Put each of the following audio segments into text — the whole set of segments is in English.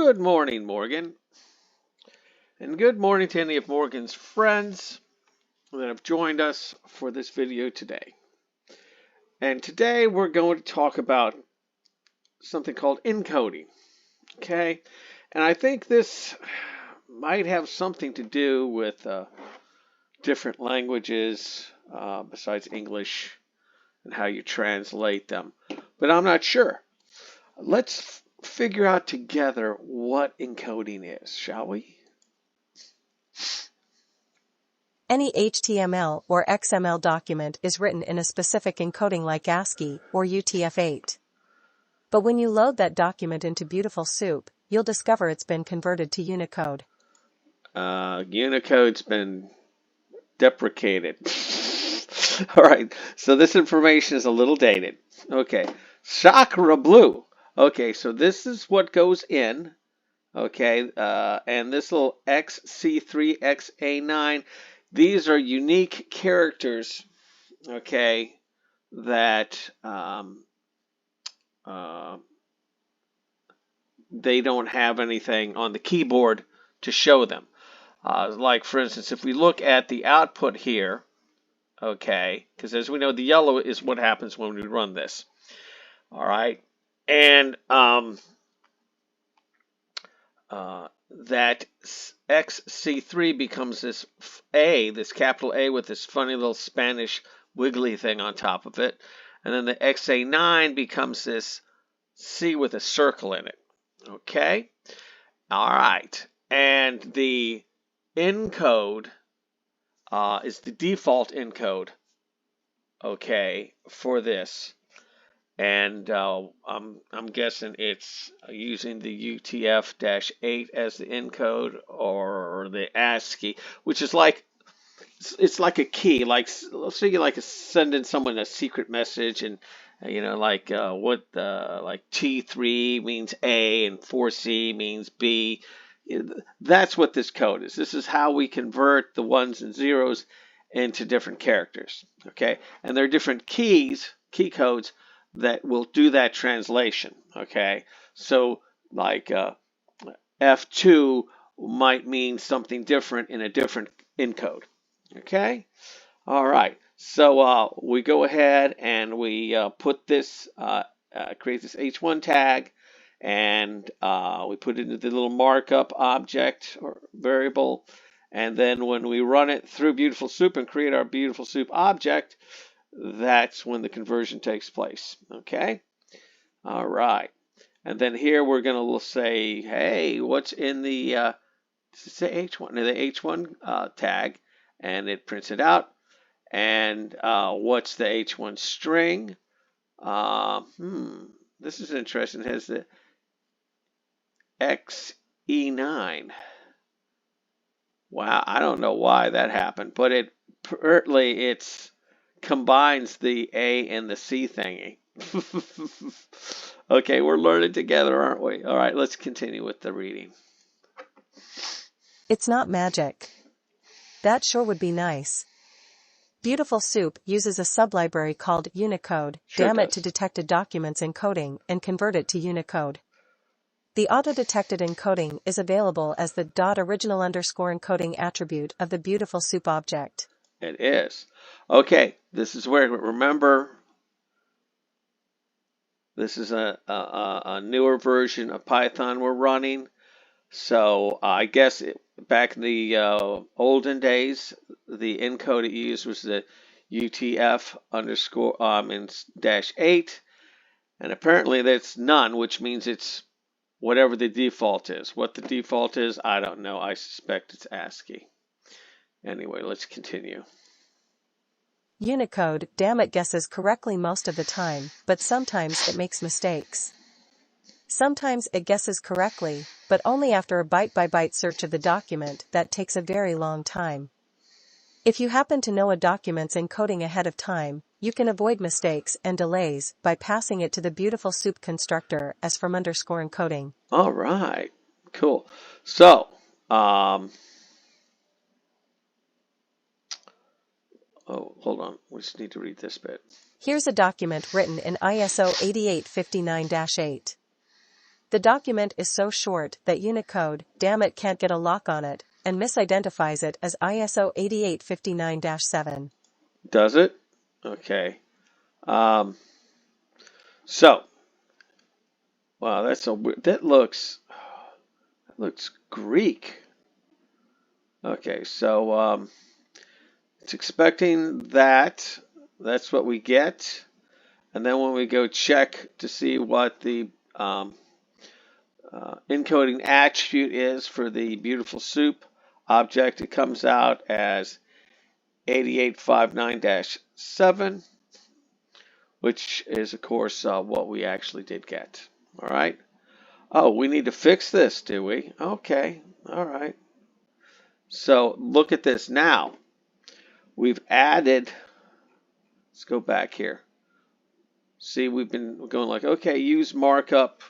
Good morning, Morgan. And good morning to any of Morgan's friends that have joined us for this video today. And today we're going to talk about something called encoding. Okay? And I think this might have something to do with different languages besides English and how you translate them. But I'm not sure. Let's figure out together what encoding is, shall we? Any HTML or XML document is written in a specific encoding like ASCII or UTF-8. But when you load that document into Beautiful Soup, you'll discover it's been converted to Unicode. Unicode's been deprecated. All right, so this information is a little dated. Okay, chakra blue. Okay, so this is what goes in. Okay, and this little XC3, XA9, these are unique characters, okay, that they don't have anything on the keyboard to show them. Like, for instance, if we look at the output here, okay, because as we know, the yellow is what happens when we run this. All right, and that XC3 becomes this A, this capital A with this funny little Spanish wiggly thing on top of it. And then the XA9 becomes this C with a circle in it. Okay? All right. And the encode is the default encode, okay, for this. And I'm guessing it's using the UTF-8 as the encode or the ASCII, which is like, it's like a key. Like, let's say you like sending someone a secret message, and like like T3 means A and 4C means B. That's what this code is. This is how we convert the ones and zeros into different characters. Okay, and there are different key codes that will do that translation. Okay, so like F2 might mean something different in a different encode. Okay, all right, so we go ahead and we put this, create this H1 tag, and we put it into the little markup object or variable, and then when we run it through Beautiful Soup and create our Beautiful Soup object, that's when the conversion takes place. Okay, all right, and then here we're going to say, hey, what's in the H1, the H1 tag, and it prints it out. And what's the H1 string? This is interesting. It has the XE9. Wow, I don't know why that happened, but it combines the A and the C thingy. Okay, we're learning together, aren't we? All right, let's continue with the reading. It's not magic. That sure would be nice. Beautiful Soup uses a sublibrary called Unicode, to detect a document's encoding and convert it to Unicode. The auto-detected encoding is available as the .original_encoding attribute of the Beautiful Soup object. It is. Okay, this is where, remember, this is a newer version of Python we're running. So I guess back in the olden days, the encode it used was the UTF-8, and apparently that's none, which means it's whatever the default is. What the default is, I don't know. I suspect it's ASCII. Anyway, let's continue. Unicode, guesses correctly most of the time, but sometimes it makes mistakes. Sometimes it guesses correctly, but only after a byte-by-byte search of the document that takes a very long time. If you happen to know a document's encoding ahead of time, you can avoid mistakes and delays by passing it to the Beautiful Soup constructor as from_encoding. All right, cool. So, oh, hold on. We just need to read this bit. Here's a document written in ISO 8859-8. The document is so short that Unicode, damn it, can't get a lock on it, and misidentifies it as ISO 8859-7. Does it? Okay. So, wow, that looks Greek. Okay, so it's expecting that. That's what we get. And then when we go check to see what the encoding attribute is for the beautiful soup object, it comes out as 8859-7, which is, of course, what we actually did get. All right. Oh, we need to fix this, do we? Okay. All right. So look at this now. We've added, let's go back here. See, we've been going like, okay, use markup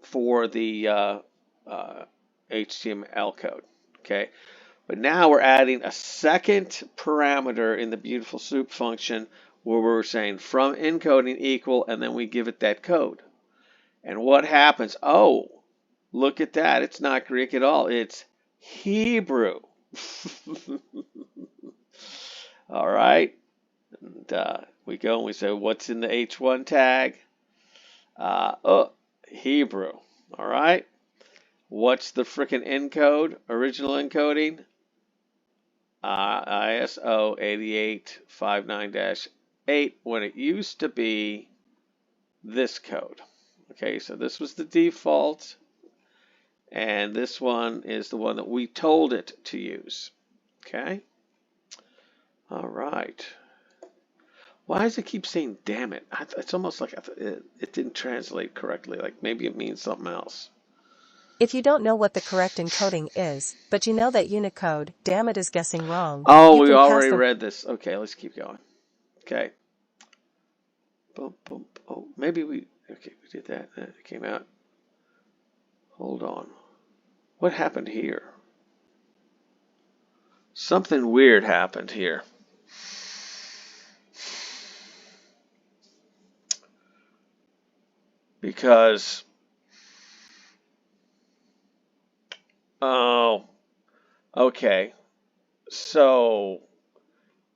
for the HTML code. Okay. But now we're adding a second parameter in the beautiful soup function where we're saying from encoding equal, and then we give it that code. And what happens? Oh, look at that. It's not Greek at all. It's Hebrew. All right. And we go and we say, what's in the H1 tag? Hebrew. All right. What's the frickin' encode? Original encoding? ISO 8859-8 when it used to be this code. Okay, so this was the default, and this one is the one that we told it to use. Okay? All right. Why does it keep saying damn it? It's almost like it didn't translate correctly. Like maybe it means something else. If you don't know what the correct encoding is, but you know that Unicode, damn it, is guessing wrong. Oh, we already read this. Okay, let's keep going. Okay. Boom, boom. Oh, maybe we did that. It came out. Hold on. What happened here? Something weird happened here. Because, oh, okay. So,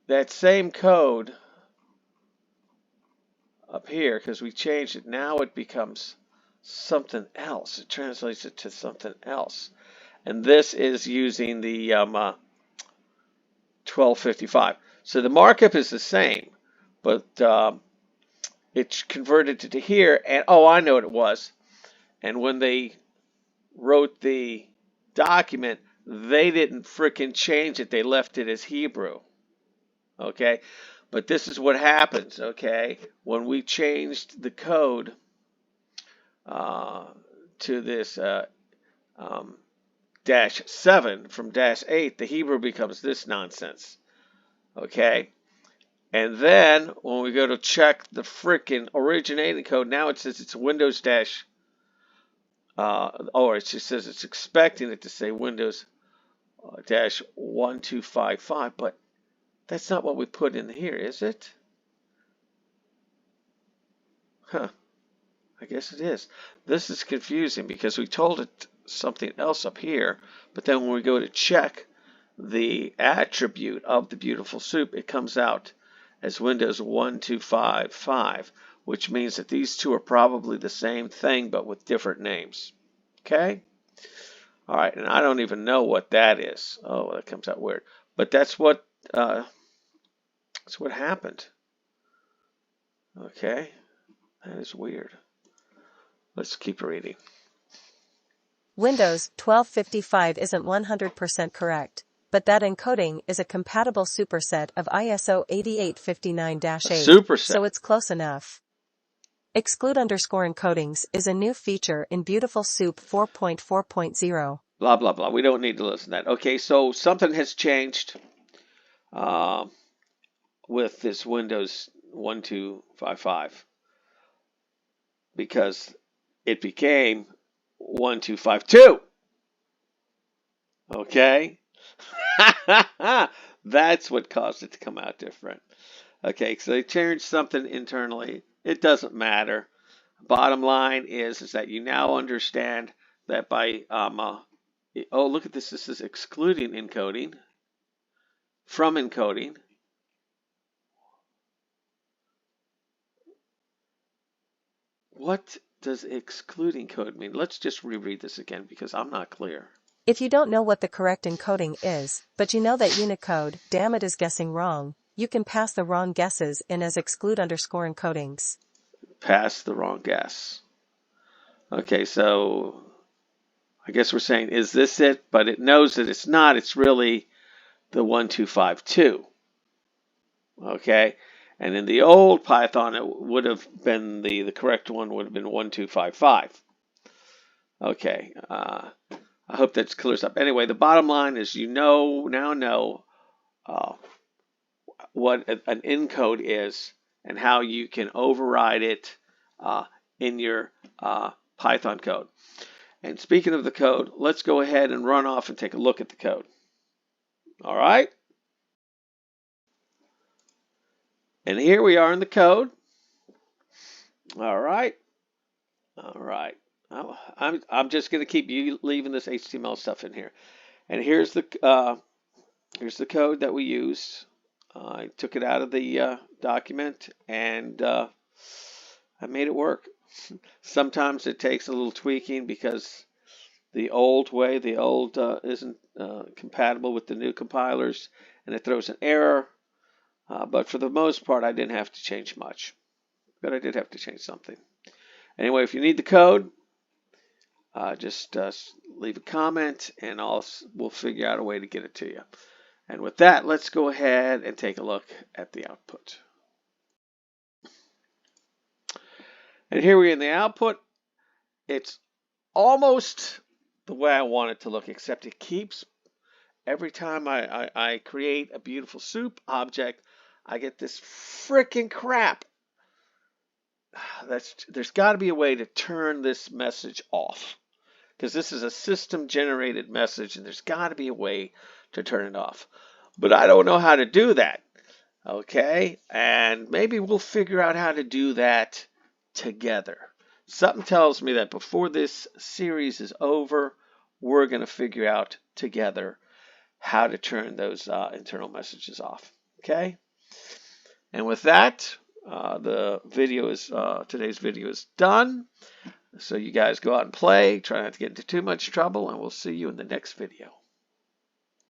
that same code up here, because we changed it, now it becomes something else. It translates it to something else. And this is using the 1255. So the markup is the same, but it's converted to here. And oh, I know what it was. And when they wrote the document, they didn't frickin' change it. They left it as Hebrew. Okay? But this is what happens, okay? When we changed the code to this -7 from -8, the Hebrew becomes this nonsense, okay? And then when we go to check the frickin' originating code, now it says it's Windows dash, or it just says it's expecting it to say Windows dash 1255, but that's not what we put in here, is it? Huh. I guess it is. This is confusing because we told it something else up here, but then when we go to check the attribute of the beautiful soup, it comes out as Windows 1255, which means that these two are probably the same thing but with different names. Okay? All right, and I don't even know what that is. Oh, that comes out weird. But that's what happened. Okay? That is weird. Let's keep reading. Windows 1255 isn't 100% correct, but that encoding is a compatible superset of ISO 8859-8, Superset. so it's close enough. Exclude underscore encodings is a new feature in Beautiful Soup 4.4.0. Blah, blah, blah. We don't need to listen to that. Okay, so something has changed with this Windows 1255 because it became 1252. Okay? That's what caused it to come out different. Okay, so they changed something internally. It doesn't matter. Bottom line is that you now understand that by, oh, look at this. This is excluding encoding from encoding. What does excluding code mean? Let's just reread this again because I'm not clear. If you don't know what the correct encoding is, but you know that Unicode, damn it, is guessing wrong, you can pass the wrong guesses in as exclude_encodings. Pass the wrong guess. Okay, so I guess we're saying, is this it? But it knows that it's not. It's really the 1252. Okay, and in the old Python, it would have been the correct one would have been 1255. Okay, I hope that clears up. Anyway, the bottom line is you now know what an encode is and how you can override it in your Python code. And speaking of the code, let's go ahead and run off and take a look at the code. All right. And here we are in the code. All right. All right. I'm just going to keep you leaving this HTML stuff in here. And here's the code that we used. I took it out of the document and I made it work. Sometimes it takes a little tweaking because the old way, isn't compatible with the new compilers, and it throws an error. But for the most part, I didn't have to change much. But I did have to change something. Anyway, if you need the code, just leave a comment, and we'll figure out a way to get it to you. And with that, let's go ahead and take a look at the output. And here we're in the output. It's almost the way I want it to look, except it keeps, every time I create a beautiful soup object, I get this freaking crap. There's got to be a way to turn this message off, because this is a system generated message, and there's got to be a way to turn it off. But I don't know how to do that. Okay, and maybe we'll figure out how to do that together. Something tells me that before this series is over, we're going to figure out together how to turn those internal messages off. Okay, and with that, today's video is done. So you guys go out and play. Try not to get into too much trouble, and we'll see you in the next video.